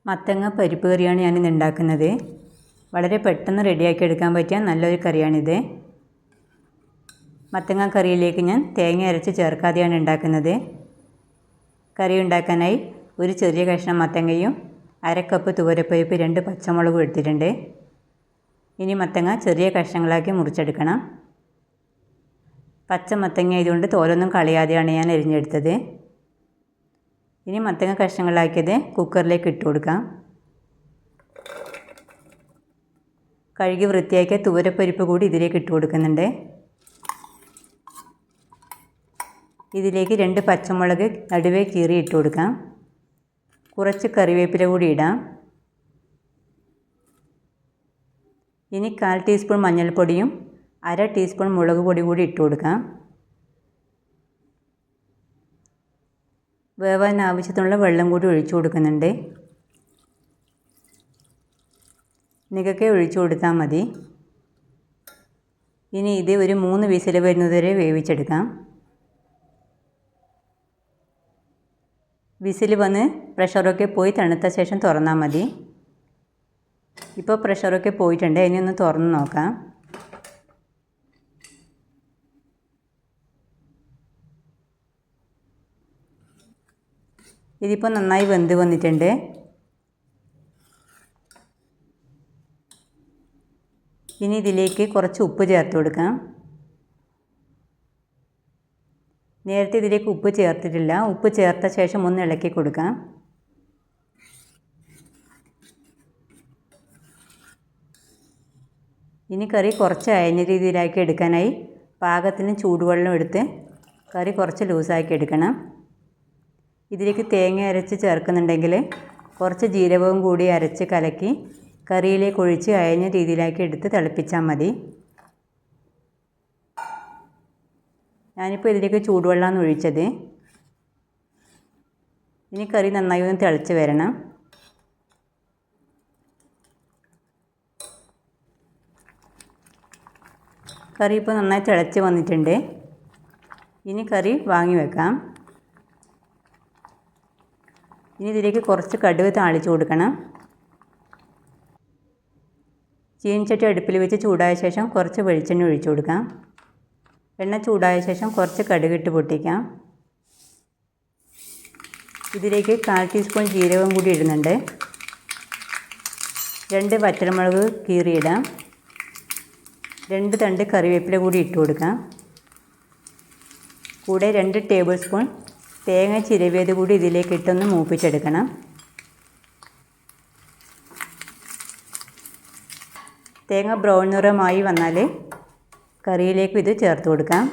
മത്തങ്ങ പരിപ്പ് കറിയാണ് ഞാനിന്ന് ഉണ്ടാക്കുന്നത്. വളരെ പെട്ടെന്ന് റെഡിയാക്കി എടുക്കാൻ പറ്റിയ നല്ലൊരു കറിയാണിത്. മത്തങ്ങ കറിയിലേക്ക് ഞാൻ തേങ്ങ അരച്ച് ചേർക്കാതെയാണ് ഉണ്ടാക്കുന്നത്. കറി ഉണ്ടാക്കാനായി ഒരു ചെറിയ കഷ്ണം മത്തങ്ങയും 1/2 കപ്പ് തുവരപ്പരിപ്പ് 2 പച്ചമുളകും എടുത്തിട്ടുണ്ട്. ഇനി മത്തങ്ങ ചെറിയ കഷ്ണങ്ങളാക്കി മുറിച്ചെടുക്കണം. പച്ച മത്തങ്ങ ആയതുകൊണ്ട് തോലൊന്നും കളയാതെയാണ് ഞാൻ അരിഞ്ഞെടുത്തത്. ഇനി മത്തങ്ങ കഷ്ണങ്ങളാക്കിയത് കുക്കറിലേക്ക് ഇട്ട് കൊടുക്കാം. കഴുകി വൃത്തിയാക്കിയ തുവരപ്പരിപ്പ് കൂടി ഇതിലേക്ക് ഇട്ട് കൊടുക്കുന്നുണ്ട്. ഇതിലേക്ക് 2 പച്ചമുളക് നടുവേ കീറി ഇട്ട് കൊടുക്കാം. കുറച്ച് കറിവേപ്പില കൂടി ഇടാം. ഇനി 1/4 ടീസ്പൂൺ മഞ്ഞൾപ്പൊടിയും 1/2 ടീസ്പൂൺ മുളക് പൊടി കൂടി ഇട്ട് കൊടുക്കാം. വേവാൻ ആവശ്യത്തിനുള്ള വെള്ളം കൂടി ഒഴിച്ചു കൊടുക്കുന്നുണ്ട്. നികക്കെ ഒഴിച്ചു കൊടുത്താൽ മതി. ഇനി ഇത് ഒരു 3 വിസിൽ വരുന്നതുവരെ വേവിച്ചെടുക്കാം. വിസിൽ വന്ന് പ്രഷറൊക്കെ പോയി തണുത്ത ശേഷം തുറന്നാൽ മതി. ഇപ്പോൾ പ്രഷറൊക്കെ പോയിട്ടുണ്ട്. ഇനി ഒന്ന് തുറന്ന് നോക്കാം. ഇതിപ്പോൾ നന്നായി വെന്ത് വന്നിട്ടുണ്ട്. ഇനി ഇതിലേക്ക് കുറച്ച് ഉപ്പ് ചേർത്ത് കൊടുക്കാം. നേരത്തെ ഇതിലേക്ക് ഉപ്പ് ചേർത്തിട്ടില്ല. ഉപ്പ് ചേർത്ത ശേഷം ഒന്ന് ഇളക്കി കൊടുക്കാം. ഇനി കറി കുറച്ച് അയഞ്ഞ രീതിയിലാക്കി എടുക്കാനായി പാകത്തിന് ചൂടുവെള്ളം എടുത്ത് കറി കുറച്ച് ലൂസാക്കി എടുക്കണം. ഇതിലേക്ക് തേങ്ങ അരച്ച് ചേർക്കുന്നുണ്ടെങ്കിൽ കുറച്ച് ജീരകവും കൂടി അരച്ച് കലക്കി കറിയിലേക്ക് ഒഴിച്ച് അയഞ്ഞ രീതിയിലാക്കി എടുത്ത് തിളപ്പിച്ചാൽ മതി. ഞാനിപ്പോൾ ഇതിലേക്ക് ചൂടുവെള്ളമാണ് ഒഴിച്ചത്. ഇനി കറി നന്നായി ഒന്ന് തിളച്ച് വരണം. കറി ഇപ്പോൾ നന്നായി തിളച്ച് വന്നിട്ടുണ്ട്. ഇനി കറി വാങ്ങി വെക്കാം. ഇനി ഇതിലേക്ക് കുറച്ച് കടുക് താളിച്ച് കൊടുക്കണം. ചീനച്ചട്ടി അടുപ്പിൽ വെച്ച് ചൂടായ ശേഷം കുറച്ച് വെളിച്ചെണ്ണ ഒഴിച്ചു കൊടുക്കാം. എണ്ണ ചൂടായ ശേഷം കുറച്ച് കടുകിട്ട് പൊട്ടിക്കാം. ഇതിലേക്ക് 1/4 ടീസ്പൂൺ ജീരകം കൂടി ഇടുന്നുണ്ട്. 2 വറ്റൽമുളക് കീറിയിടാം. 2 തണ്ട് കറിവേപ്പില കൂടി ഇട്ട് കൊടുക്കാം. കൂടെ 2 ടേബിൾ സ്പൂൺ തേങ്ങ ചിരവിയത് കൂടി ഇതിലേക്ക് ഇട്ടൊന്ന് മൂപ്പിച്ചെടുക്കണം. തേങ്ങ ബ്രൗൺ നിറമായി വന്നാൽ കറിയിലേക്ക് ഇത് ചേർത്ത് കൊടുക്കാം.